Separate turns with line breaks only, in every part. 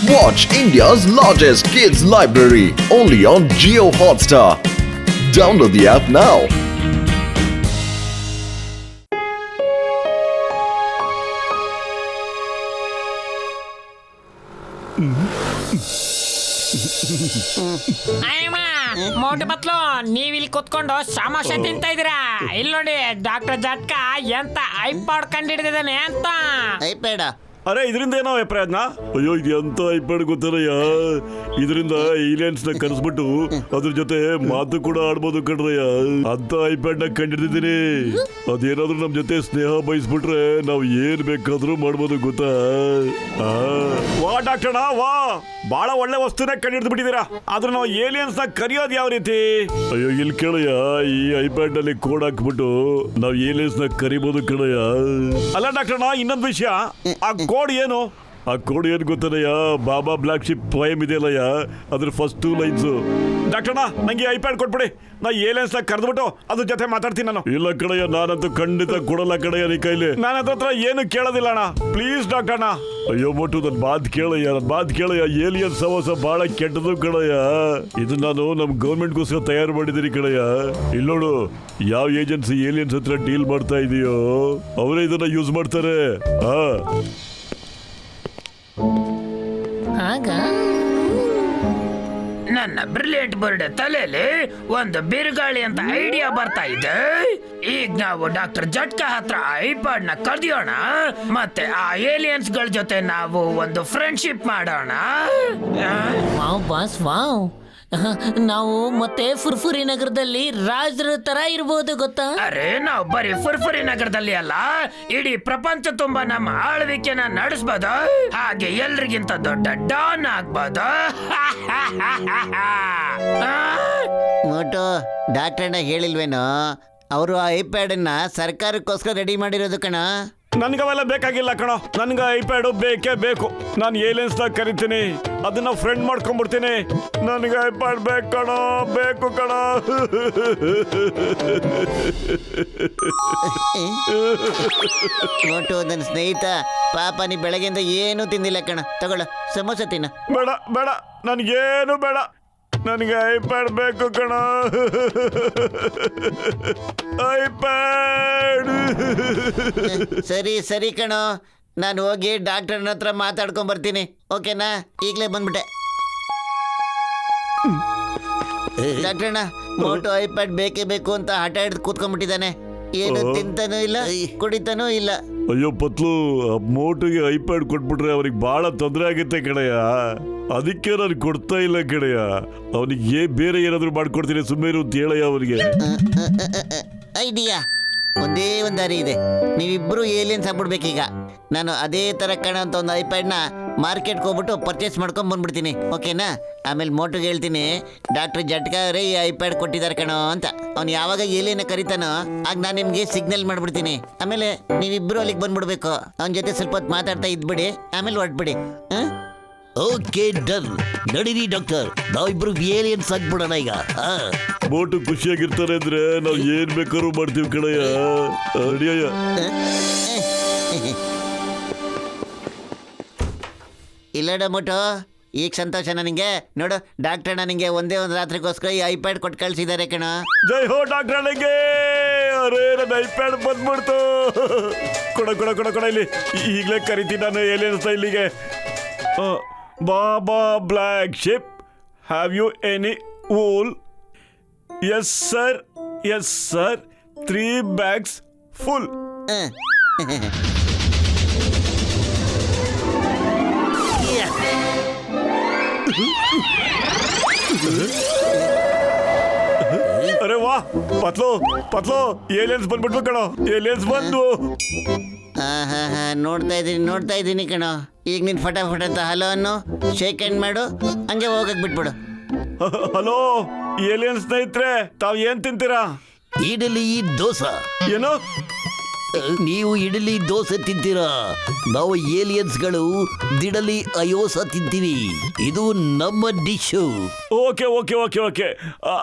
Watch India's largest kids library only on Jio Hotstar. Download the app now.
ಮೋಟು ಬತ್ಲು ನೀವಿಲ್ಲಿ ಕುತ್ಕೊಂಡು ಸಮೋಸೆ ತಿಂತಾ ಇದೀರಾ. ಇಲ್ಲಿ ನೋಡಿ ಡಾಕ್ಟರ್ ಜಟ್ಕ ಎಂತ ಐಪಾಡ್ ಕಂಡಿಡಿದಾನೆ ಅಂತ.
ಐಪ್ಯಾಡ
ಅರೆ ಇದರಿಂದ ಏನೋ ಪ್ರಯತ್ನ? ಅಯ್ಯೋ ಇದು ಎಂತ ಐಪ್ಯಾಡ್ ಗೊತ್ತಲ್ಲಯ್ಯ, ಇದರಿಂದ ಏಲಿಯನ್ಸ್ ನ ಕರೆಸ್ಬಿಟ್ಟು ಅದ್ರ ಜೊತೆ ಮಾತು ಕೂಡ ಆಡ್ಬೋದು ಕಣ್ರಯ್ಯ. ಅಂತ ಐಪ್ಯಾಡ್ ನ ಕಂಡಿಡಿದೀನಿ. ಅದೇನಾದ್ರೂ ನಮ್ ಜೊತೆ ಸ್ನೇಹ ಬಯಸ್ಬಿಟ್ರೆ ನಾವ್ ಏನ್ ಬೇಕಾದ್ರೂ ಮಾಡ್ಬೋದು ಗೊತ್ತಾ. ವಾ ಡಾಕ್ಟರ್ ವಾ, ಬಹಳ ಒಳ್ಳೆ ವಸ್ತುನ ಕಂಡಿಡ್ದು ಬಿಟ್ಟಿದ್ದೀರಾ. ಆದ್ರೆ ನಾವು ಏಲಿಯನ್ಸ್ ನ ಕರೆಯೋದು ಯಾವ ರೀತಿ? ಅಯ್ಯೋ ಇಲ್ಲಿ ಕೇಳಯ್ಯ, ಈ ಐಪ್ಯಾಡ್ ನಲ್ಲಿ ಕೋಡ್ ಹಾಕ್ಬಿಟ್ಟು ನಾವ್ ಏಲಿಯನ್ಸ್ ನ ಕರಿಬಹುದು ಕಣಯ್ಯ. ಅಲ್ಲ ಡಾಕ್ಟರ್ ಇನ್ನೊಂದು ವಿಷಯ, ಆ ಕೋಡ್ ಏನು? ಆ ಕೋಡ್ ಏನು ಗೊತ್ತದಯ್ಯ, ಬಾಬಾ ಬ್ಲಾಕ್ ಶಿಪ್ ಪೋಯಮ್ ಇದೆಯಲ್ಲಯ್ಯ, ಅದ್ರ ಫಸ್ಟ್ 2 ಲೈನ್ಸ್. ಡಾಕ್ಟರ್ ನಂಗೆ ಐಪ್ಯಾಡ್ ಕೊಟ್ಬಿಡಿ, ನಾ ಏಲಿಯನ್ಸ್ ನ ಕರೆದ್ಬಿಟ್ಟು ಅದ್ರ ಜೊತೆ ಮಾತಾಡ್ತೀನಿ ನಾನು. ಇಲ್ಲ ಕಣಯ್ಯ, ನಾನಂತೂ ಖಂಡಿತ ಕೊಡಲ್ಲ ಕಣಯ್ಯ ನೀ ಕೈಲಿ. ನಾನು ಅದ್ರ ಹತ್ರ ಏನು ಕೇಳೋದಿಲ್ಲ ಅಣ್ಣ, ಪ್ಲೀಸ್ ಡಾಕ್ಟರ್. ಅಯ್ಯೋ ಮೋಟು ನನ್ ಮಾತು ಕೇಳಯ್ಯ, ಏಲಿಯನ್ ಸಮೋಸ ಬಹಳ ಕೆಟ್ಟದು ಕಣಯ್ಯ. ಇದು ನಾನು ನಮ್ ಗೌರ್ಮೆಂಟ್ಗೋಸ್ಕರ ತಯಾರು ಮಾಡಿದೀನಿ ಕಣಯ್ಯ. ಇಲ್ಲಿ ನೋಡು, ಯಾವ ಏಜೆನ್ಸಿ ಏಲಿಯನ್ಸ್ ಹತ್ರ ಡೀಲ್ ಮಾಡ್ತಾ ಇದೆಯೋ ಅವರೇ ಇದನ್ನ ಯೂಸ್ ಮಾಡ್ತಾರೆ.
ಆಗ ನನ್ನ ಬ್ರಿಲಿಯಂಟ್ ಬರ್ಡ್ ತಲೆಯಲ್ಲಿ ಒಂದು ಬಿರುಗಾಳಿ ಅಂತ ಐಡಿಯಾ ಬರ್ತಾ ಇದೆ. ಈಗ ನಾವು ಡಾಕ್ಟರ್ ಜಟ್ಕ ಹತ್ರ ಐಪಾಡ್ ನ ಕದಿಯೋಣ, ಮತ್ತೆ ಆ ಏಲಿಯನ್ಸ್ ಗಳ ಜೊತೆ ನಾವು ಒಂದು ಫ್ರೆಂಡ್ಶಿಪ್ ಮಾಡೋಣ. ವಾವ್ ಬಾಸ್ ವಾವ್, ನಾವು ಮತ್ತೆ ಫುರ್ಫುರಿ ನಗರದಲ್ಲಿ ರಾಜರ ತರ ಇರ್ಬೋದು ಗೊತ್ತಾ. ಅರೆ ನಾವು ಬರೀ ಫುರ್ಫುರಿ ನಗರದಲ್ಲಿ ಅಲ್ಲ, ಇಡೀ ಪ್ರಪಂಚ ತುಂಬಾ ನಮ್ಮ ಆಳ್ವಿಕೆನ ನಡೆಸಬಹುದು. ಹಾಗೆ ಎಲ್ರಿಗಿಂತ ದೊಡ್ಡ ಡಾನ್ ಆಗ್ಬೋದು.
ಮೋಟು ಡಾಕ್ಟರ್ನ ಹೇಳಿಲ್ವೇನೋ, ಅವರು ಆ ಐಪ್ಯಾಡ್ ಅನ್ನ ಸರ್ಕಾರಕ್ಕೋಸ್ಕರ ರೆಡಿ ಮಾಡಿರೋದು ಕಣ.
ನನ್ಗವೆಲ್ಲ ಬೇಕಾಗಿಲ್ಲ ಕಣೋ, ನನ್ಗೆ ಐಪ್ಯಾಡು ಬೇಕೇ ಬೇಕು. ನಾನು ಏಲಿಯನ್ಸ್ ನ ಕರಿತೀನಿ, ಅದನ್ನ ಫ್ರೆಂಡ್ ಮಾಡ್ಕೊಂಡ್ಬಿಡ್ತೀನಿ. ನನ್ಗೆ ಐಪ್ಯಾಡ್ ಬೇಕು ಕಣೋ, ಬೇಕು ಕಣೋ.
ಮೋಟು ನನ್ನ ಸ್ನೇಹಿತ ಪಾಪ, ನೀ ಬೆಳಗ್ಗೆಯಿಂದ ಏನೂ ತಿಂದಿಲ್ಲ ಕಣ. ತಗೊಳ್ಳ ಸಮೋಸ ತಿನ್ನ.
ಬೇಡ ಬೇಡ, ನನ್ಗೇನು ಬೇಡ, ನನಗೆ ಐಪ್ಯಾಡ್ ಬೇಕು ಕಣ. ಐಪ್ಯಾಡ್.
ಸರಿ ಕಣೋ, ನಾನು ಹೋಗಿ ಡಾಕ್ಟರ್ನ ಹತ್ರ ಮಾತಾಡ್ಕೊಂಡ್ ಬರ್ತೀನಿ. ಓಕೆನಾ? ಈಗಲೇ ಬಂದ್ಬಿಟ್ಟೆ. ಡಾಕ್ಟರ್ನ ಮೋಟು ಐಪ್ಯಾಡ್ ಬೇಕೇ ಬೇಕು ಅಂತ ಹಠ ಹಿಡಿದು ಕೂತ್ಕೊಂಡ್ಬಿಟ್ಟಿದ್ದಾನೆ. ಏನು ತಿಂತಾನೂ ಇಲ್ಲ, ಕುಡಿತಾನೂ ಇಲ್ಲ.
ಅಯ್ಯೋ ಪತ್ಲು, ಮೋಟುಗೆ ಐಪ್ಯಾಡ್ ಕೊಟ್ಬಿಟ್ರೆ ಅವ್ರಿಗೆ ಬಹಳ ತೊಂದರೆ ಆಗುತ್ತೆ ಕಣಯ್ಯ. ಅದಕ್ಕೆ ನಾನು ಕೊಡ್ತಾ ಇಲ್ಲ ಕಣಯ್ಯ. ಅವನಿಗೆ ಬೇರೆ ಏನಾದ್ರು ಮಾಡ್ಕೊಡ್ತೀನಿ, ಸುಮ್ಮನೆ ಅಂತ ಹೇಳಯ್ಯ ಅವನಿಗೆ.
ಐಡಿಯಾ ಒಂದೇ ಒಂದು ದಾರಿ ಇದೆ, ನೀವಿಬ್ರು ಏಲಿಯನ್ಸ್ ಆಗ್ಬಿಡ್ಬೇಕೀಗ. ನಾನು ಅದೇ ತರ ಕಣ ಅಂತ ಒಂದು ಐಪ್ಯಾಡ್ನ ಮಾರ್ಕೆಟ್ಗೆ ಹೋಗ್ಬಿಟ್ಟು ಪರ್ಚೇಸ್ ಮಾಡ್ಕೊಂಡ್ ಬಂದ್ಬಿಡ್ತೀನಿ. ಓಕೆನಾ? ಆಮೇಲೆ ಮೋಟುಗೆ ಹೇಳ್ತೀನಿ, ಡಾಕ್ಟರ್ ಜಟ್ಕ ಅವರೇ ಈ ಐಪ್ಯಾಡ್ ಕೊಟ್ಟಿದ್ದಾರೆ ಕಣೋ ಅಂತ. ಅವ್ನು ಯಾವಾಗ ಏಲಿಯನ್ನ ಕರಿತಾನೋ ಆಗ ನಾನು ನಿಮ್ಗೆ ಸಿಗ್ನಲ್ ಮಾಡ್ಬಿಡ್ತೀನಿ. ಆಮೇಲೆ ನೀವಿಬ್ರು ಅಲ್ಲಿಗೆ ಬಂದ್ಬಿಡ್ಬೇಕು. ಅವನ ಜೊತೆ ಸ್ವಲ್ಪ ಹೊತ್ತು ಮಾತಾಡ್ತಾ ಇದ್ಬಿಡಿ, ಆಮೇಲೆ ಹೊರಟ್ಬಿಡಿ.
Okay done. ನಡೀರಿ ಡಾಕ್ಟರ್, ನಾವಿಬ್ರು ಏಲಿಯನ್ಸ್ ಆಗ್ಬಿಡೋಣ ಈಗ.
ಮೋಟು ಖುಷಿಯಾಗಿರ್ತಾರೆ ಅಂದ್ರೆ ನಾವು ಏನ್ ಬೇಕಾದ್ರೂ ಮಾಡ್ತೀವಿ ಕಣಯ್ಯ. ಅಡಿಯಯ್ಯ.
ಇಲ್ಲಡ ಮೋಟು, ಈಗ ಸಂತೋಷ ನನಗೆ. ನೋಡು ಡಾಕ್ಟರ್ ನನಗೆ ಒಂದೇ ಒಂದು ರಾತ್ರಿಗೋಸ್ಕರ ಈ ಐಪ್ಯಾಡ್ ಕೊಟ್ಟು ಕಳಿಸಿದ್ದಾರೆ ಕಣ.
ಜೈ ಹೋ ಡಾಕ್ಟರ್ ನನಗೆ. ಅರೇ ನನ್ನ ಐಪ್ಯಾಡ್ ಬಂದ್ಬಿಡ್ತು. ಕೊಡ ಇಲ್ಲಿ, ಈಗಲೇ ಕರಿತೀನಿ ನಾನು ಏಲಿಯನ್ಸ್ ಇಲ್ಲಿಗೆ. Baa baa black sheep, have you any wool? Yes sir, 3 bags full. ಅರೆ ವಾ ಪತ್ಲು, ಏಲಿಯನ್ಸ್ ಬಂದ್ಬಿಟ್ವು ಕಣೋ, ಏಲಿಯನ್ಸ್ ಬಂದು.
ನೋಡ್ತಾ ಇದ್ದೀನಿ ಕಣೋ. ಈಗ ನೀನು ಫಟಾಫಟ್ ಅಂತ ಹಲೋ ಅನ್ನು ಶೇಕ್ ಹ್ಯಾಂಡ್ ಮಾಡು, ಹಂಗೆ ಹೋಗಕ್ ಬಿಟ್ಬಿಡು.
ಹಲೋ ಏಲಿಯನ್ ಸ್ನೇಹಿತರೆ, ತಾವ್ ಏನ್ ತಿಂತೀರಾ?
ಇಡ್ಲಿ ದೋಸೆ.
ಏನು?
ನೀವು ಇಡ್ಲಿ ದೋಸೆ ತಿಂತೀರಾ? ನಾವು ಏಲಿಯನ್ಸ್ಗಳು ದಿಡಲಿ ಅಯೋಸ ತಿಂತೀವಿ. ಇದು ನಮ್ಮ ಡಿಶ್.
ಓಕೆ.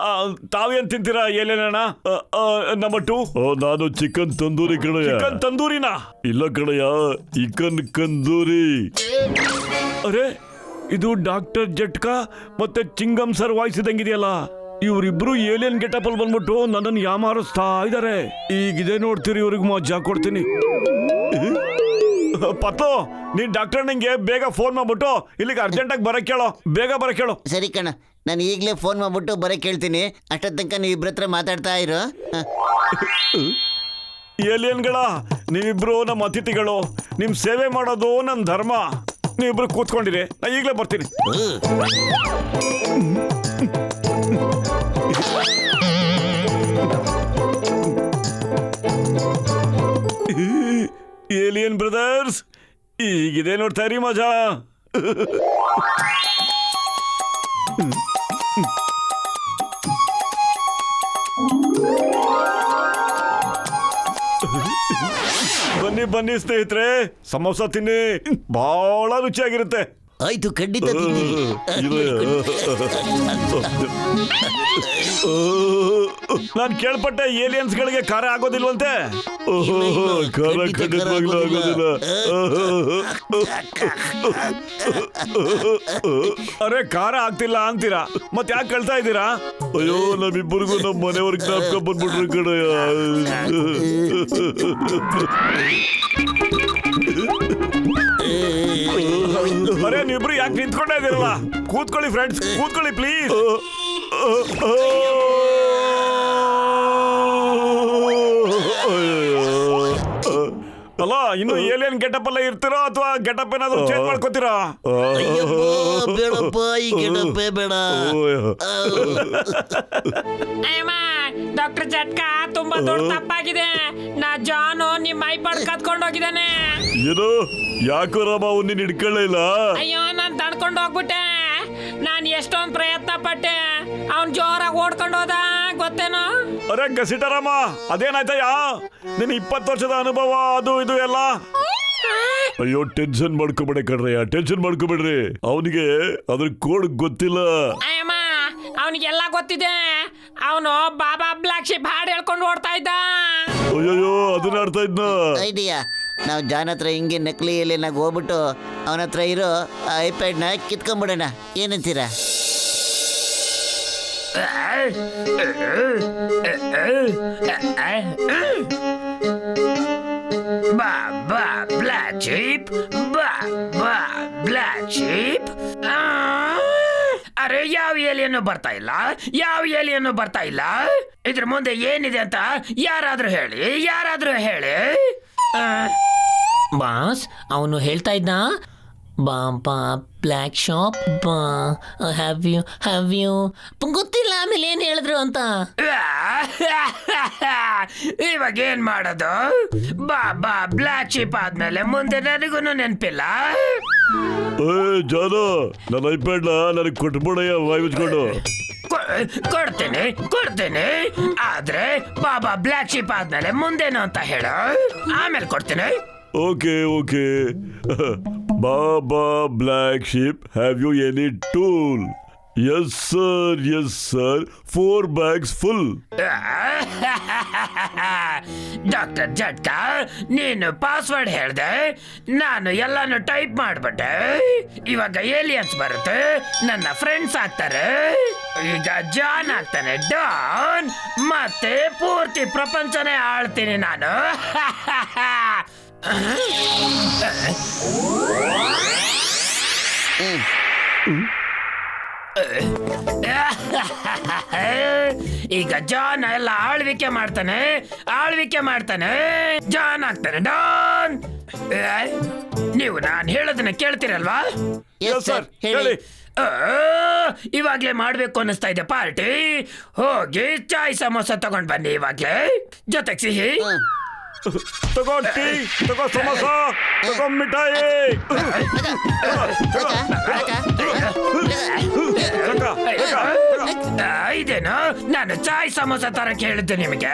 ತಾವೇನ್ ತಿಂತೀರಾ ಏಲಿಯನ್ ಅಣ್ಣ? ನಂಬರ್ 2. ನಾನು ಚಿಕನ್ ತಂದೂರಿ ಕಣಯ್ಯ. ಚಿಕನ್ ತಂದೂರಿನಾ? ಇಲ್ಲ ಕಣಯ್ಯ, ಚಿಕನ್ ಕಂದೂರಿ. ಅರೆ ಇದು ಡಾಕ್ಟರ್ ಜಟ್ಕಾ ಮತ್ತೆ ಚಿಂಗಮ್ ಸರ್ ವಾಯ್ಸ್ ಇದ್ದಂಗಿದೆಯಲ್ಲ. ಇವರಿಬ್ರು ಏಲಿಯನ್ ಗೆಟಪ್ ಅಲ್ಲಿ ಬಂದ್ಬಿಟ್ಟು ನನ್ನನ್ನು ಯಾಮಾರಿಸ್ತಾ ಇದಾರೆ. ಈಗಿದೆ ನೋಡ್ತೀರಿ, ಇವ್ರಿಗೆ ಮಜಾ ಕೊಡ್ತೀನಿ. ಪತ್ತು, ನೀನ್ ಡಾಕ್ಟರ್ ನಂಗೆ ಬೇಗ ಫೋನ್ ಮಾಡ್ಬಿಟ್ಟು ಇಲ್ಲಿಗೆ ಅರ್ಜೆಂಟಾಗಿ ಬರಕ್ ಕೇಳೋ, ಬೇಗ ಬರಕ್ ಕೇಳೋ.
ಸರಿ ಕಣ, ನಾನು ಈಗಲೇ ಫೋನ್ ಮಾಡ್ಬಿಟ್ಟು ಬರೋಕ್ಕೆ ಹೇಳ್ತೀನಿ. ಅಷ್ಟೊತ್ತ ತನಕ ನೀವು ಇಬ್ಬರ ಹತ್ರ ಮಾತಾಡ್ತಾ ಇರೋ.
ಏಲಿಯನ್ಗಳ, ನೀವಿಬ್ರು ನಮ್ಮ ಅತಿಥಿಗಳು. ನಿಮ್ ಸೇವೆ ಮಾಡೋದು ನನ್ನ ಧರ್ಮ. ನೀವಿಬ್ರು ಕೂತ್ಕೊಂಡಿರಿ, ನಾ ಈಗಲೇ ಬರ್ತೀನಿ. ಏಲಿಯನ್ ಬ್ರದರ್ಸ್, ಈಗಿದೆ ನೋಡ್ತಾ ಇರಿ ಮಜಾ. ಬನ್ನಿ ಬನ್ನಿ ಸ್ನೇಹಿತರೆ, ಸಮೋಸ ತಿನ್ನಿ, ಬಹಳ ರುಚಿಯಾಗಿರುತ್ತೆ.
ಆಯ್ತು, ಖಂಡಿತ ತಿಂತೀನಿ.
ನಾನು ಕೇಳ್ಪಟ್ಟೆ ಏಲಿಯನ್ಸ್ ಗಳಿಗೆ ಖಾರ ಆಗೋದಿಲ್ವಂತೆ. ಖಾರ ಖಂಡಿತವಾಗ್ಲೂ ಆಗೋದಿಲ್ಲ. ಅರೆ, ಖಾರ ಆಗ್ತಿಲ್ಲ ಅಂತೀರಾ, ಮತ್ತೆ ಯಾಕೆ ಕೇಳ್ತಾ ಇದ್ದೀರಾ? ಅಯ್ಯೋ, ನಮ್ಮಿಬ್ಬರಿಗೂ ನಮ್ಮ ಮನೆಯವ್ರಿಗೆ ಜ್ಞಾಪಕ ಬಂದ್ಬಿಟ್ರು ಕಡೆಯ. ಅರೆ, ನೀವಿಬ್ರು ಯಾಕೆ ನಿಂತ್ಕೊಂಡೇ ಇದ್ದೀರಲ್ಲ? ಕೂತ್ಕೊಳ್ಳಿ ಫ್ರೆಂಡ್ಸ್, ಕೂತ್ಕೊಳ್ಳಿ ಪ್ಲೀಸ್. ಅಲ್ಲ, ಇನ್ನು ಏಲಿಯನ್ ಗೆಟಪ್ ಅಲ್ಲೇ ಇರ್ತೀರೋ ಅಥವಾ ಗೆಟಪ್ ಏನಾದ್ರು ಚೇಂಜ್ ಮಾಡ್ಕೋತೀರಾ?
ಬೇಡಪ್ಪ, ಈ ಗೆಟಪ್ಪೇ ಬೇಡ.
ಡಾಕ್ಟರ್ ಜಟ್ಕಾ, ತುಂಬಾ ದೊಡ್ಡ ತಪ್ಪಾಗಿದೆ. ನಾ ಜಾನು ನಿಮ್ಮ ಐಪಾಡ್ ಕತ್ಕೊಂಡು ಹೋಗಿದ್ದಾನೆ.
ಏನು? ಯಾಕೋ ರಾಮ, ಅವ್ನು ಹಿಡ್ಕೊಳ್ಳಿಲ್ಲ?
ಅಯ್ಯೋ, ನಾನ್ ತಡ್ಕೊಂಡು ಹೋಗ್ಬಿಟ್ಟೆ. ನಾನ್ ಎಷ್ಟೊಂದ್ ಪ್ರಯತ್ನ ಪಟ್ಟೆ, ಅವ್ನ್ ಜೋರಾಗಿ ಓಡ್ಕೊಂಡು ಹೋದ, ಗೊತ್ತೇನೋ?
ಅರೆ ಗಸಿಟರಾಮ, ಅದೇನಾಯ್ತಯ್ಯ? ನಿನ್ 20 ವರ್ಷದ ಅನುಭವ ಅದು ಇದು ಎಲ್ಲ. ಅಯ್ಯೋ, ಟೆನ್ಷನ್ ಮಾಡ್ಕೋಬೇಡಿ ಕಣ್ರಯ್ಯ, ಟೆನ್ಷನ್ ಮಾಡ್ಕೋಬೇಡ್ರಿ. ಅವನಿಗೆ ಅದ್ರ ಕೋಡ್ ಗೊತ್ತಿಲ್ಲ.
ಅಯ್ಯಮ್ಮ, ಅವನಿಗೆಲ್ಲ ಗೊತ್ತಿದೆ. ಅವನು ಬಾಬಾ ಬ್ಲಾಕ್ ಶಿಪ್ ಹಾಡು ಹೇಳ್ಕೊಂಡು ಓಡ್ತಾ ಇದ್ದ.
ಅಯ್ಯೋ, ಅದನ್ನ ಆಡ್ತಾ ಇದ್ನ.
ಐಡಿಯಾ, ನಾವು ಜಾನ್ ಹತ್ರ ಹಿಂಗೆ ನಕಲಿ ಎಲೆನಾಗ ಹೋಗ್ಬಿಟ್ಟು ಅವನ ಹತ್ರ ಇರೋ ಐಪ್ಯಾಡ್ನ ಕಿತ್ಕೊಂಡ್ಬಿಡೋಣ, ಏನಂತೀರಾ?
ಬಾಬಾ ಬ್ಲಾಕ್ ಶಿಪ್, ಬಾಬಾ ಬ್ಲಾಕ್ ಶಿಪ್. ಅರೆ, ಯಾವ ಏಲಿಯನ್ನು ಬರ್ತಾ ಇಲ್ಲ, ಯಾವ ಏಲಿಯನ್ನು ಬರ್ತಾ ಇಲ್ಲ. ಇದ್ರ ಮುಂದೆ ಏನಿದೆ ಅಂತ ಯಾರಾದ್ರೂ ಹೇಳಿ. ಬಾಸ್, ಅವನು ಹೇಳ್ತಾ ಇದ್ದ, ಬಾಬಾ ಬ್ಲ್ಯಾಕ್ ಶಾಪ್, ಹ್ಯಾವ್ ಯು ಗೊತ್ತಿಲ್ಲ ಆಮೇಲೆ ಏನ್ ಹೇಳಿದ್ರು ಅಂತ. ಇವಾಗ ಏನ್ ಮಾಡೋದು? ಬಾಬಾ ಬ್ಲ್ಯಾಕ್ ಶಿಪ್ ಆದ್ಮೇಲೆ ಮುಂದೆ ನನಗೂ ನೆನಪಿಲ್ಲ.
ಜಾನ, ನನ್ನ ಐಪ್ಯಾಡ್ ನನಗೆ ಕೊಟ್ಬಿಡಯ್ಯ, ಬಾಯ್ ಮುಚ್ಕೊಂಡು.
ಕೊಡ್ತೀನಿ, ಆದ್ರೆ ಬಾಬಾ ಬ್ಲ್ಯಾಕ್ ಶಿಪ್ ಆದ್ಮೇಲೆ ಮುಂದೇನು ಅಂತ ಹೇಳು, ಆಮೇಲೆ ಕೊಡ್ತೀನಿ.
Okay. Baa baa black sheep, have you any tool? Yes sir, 4 bags full.
Doctor ಜಟ್ಕಾ, ನೀನು ಪಾಸ್ವರ್ಡ್ ಹೇಳ್ದೆ, ನಾನು ಎಲ್ಲಾನು ಟೈಪ್ ಮಾಡ್ಬಿಟ್ಟೆ. ಇವಾಗ ಏಲಿಯನ್ಸ್ ಬರುತ್ತೆ, ನನ್ನ ಫ್ರೆಂಡ್ಸ್ ಆಗ್ತಾರೆ. ಈಗ ಜಾನ್ ಆಗ್ತಾನೆ ಡಾನ್, ಮತ್ತೆ ಪೂರ್ತಿ ಪ್ರಪಂಚನೇ ಆಳ್ತೀನಿ ನಾನು. ಈಗ ಜಾನ್ ಎಲ್ಲ ಆಳ್ವಿಕೆ ಮಾಡ್ತಾನೆ, ಜಾನ್ ಆಗ್ತಾನೆ ಡಾನ್. ನೀವು ನಾನು ಹೇಳೋದನ್ನ ಕೇಳ್ತೀರಲ್ವಾ?
ಎಸ್ ಸರ್, ಹೇಳಿ.
ಇವಾಗ್ಲೇ ಮಾಡ್ಬೇಕು ಅನ್ನಿಸ್ತಾ ಇದೆ ಪಾರ್ಟಿ. ಹೋಗಿ ಚಾಯ್ ಸಮೋಸ ತಗೊಂಡ್ ಬನ್ನಿ ಇವಾಗ್ಲೇ, ಜೊತೆಗೆ ಸಿಹಿ.
ತಗೋ ಟೀ, ತಗೋ ಸಮೋಸ, ತಗೋ ಮಿಠಾಯಿ.
ಇದೇನು? ನಾನು ಚಾಯ್ ಸಮೋಸ ತರಕ್ಕೆ ಹೇಳಿದ್ದೆ ನಿಮಗೆ.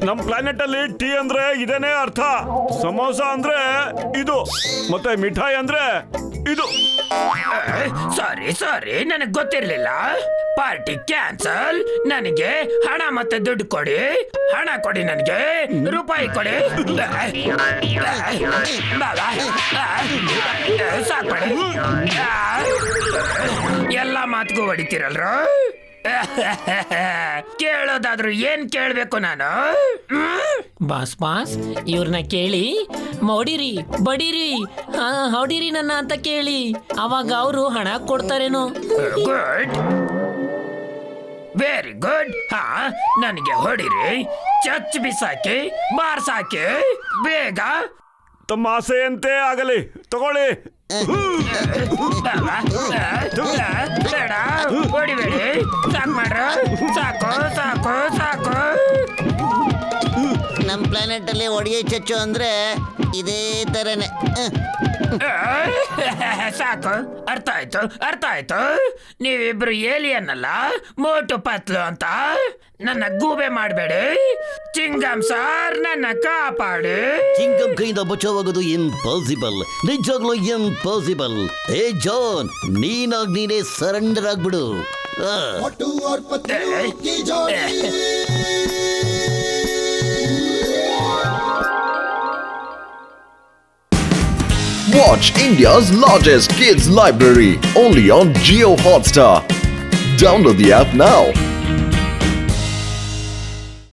ನಮ್ ಪ್ಲಾನೆಟ್ ಅಲ್ಲಿ ಟೀ ಅಂದ್ರೆ ಇದೇನೇ ಅರ್ಥ, ಸಮೋಸ ಅಂದ್ರೆ ಇದು, ಮತ್ತೆ ಮಿಠಾಯಿ ಅಂದ್ರೆ ಇದು.
ಸಾರಿ ನನಗೆ ಗೊತ್ತಿರ್ಲಿಲ್ಲ. Party cancel. ನನಗೆ ಹಣ ಮತ್ತೆ ದುಡ್ಡು ಕೊಡಿ. ಹಣ ಕೊಡಿ, ನನಗೆ ರೂಪಾಯಿ ಕೊಡಿ. ಸಾಕ್ಬೇಡಿ. ಎಲ್ಲ ಮಾತಿಗೂ ಹೊಡಿತೀರಲ್ರ. ಕೇಳೋದಾದ್ರೂ ಏನ್ ಕೇಳ್ಬೇಕು ನಾನು?
ಬಾಸ್ ಇವ್ರನ್ನ ಕೇಳಿ ಮೋಡಿರಿ ಬಡೀರಿ ಹೊಡೀರಿ ನನ್ನ ಅಂತ ಕೇಳಿ, ಅವಾಗ ಅವರು ಹಣ ಕೊಡ್ತಾರೇನೋ.
Good, very good. ಹಾ, ನನಗೆ ಹೊಡಿರಿ, ಚಚ್ ಬಿಸಾಕಿ, ಬಾರ್ಸಾಕಿ, ಬೇಗ.
ತಮ್ಮ ಆಸೆಯಂತೆ ಆಗಲಿ, ತಗೊಳ್ಳಿ.
ಬೇಡ, ಹೊಡಿಬೇಡಿ. ಸಾಕು ಮಾಡ್ರ, ಸಾಕು ಸಾಕು ಸಾಕು.
ನಮ್ಮ ಪ್ಲಾನೆಟ್ ಅಲ್ಲಿ ಒಡೆಯ ಚಚ್ಚು ಅಂದ್ರೆ ಇದೇ ತರನೇ.
ಸಾಕು, ಅರ್ಥ ಆಯ್ತು. ನೀವಿಬ್ರು ಏಲಿಯನ್ ಅಲ್ಲ, ಮೋಟು ಪತ್ಲು ಅಂತ. ನನ್ನ ಗೂಬೆ ಮಾಡಬೇಡಿ. ಚಿಂಗಮ್ ಸಾರ್, ನನ್ನ ಕಾಪಾಡಿ.
ಚಿಂಗಂ ಕೈಯಿಂದ ಬಚಾವಾಗೋದು ಇಂಪಾಸಿಬಲ್, ನಿಜವಾಗ್ಲೂ ಇಂಪಾಸಿಬಲ್. ಏ ಜಾನ್, ನೀನೇ surrender ಆಗ್ಬಿಡು.
Watch India's largest kids library only on Geo Hotstar. Download the app now.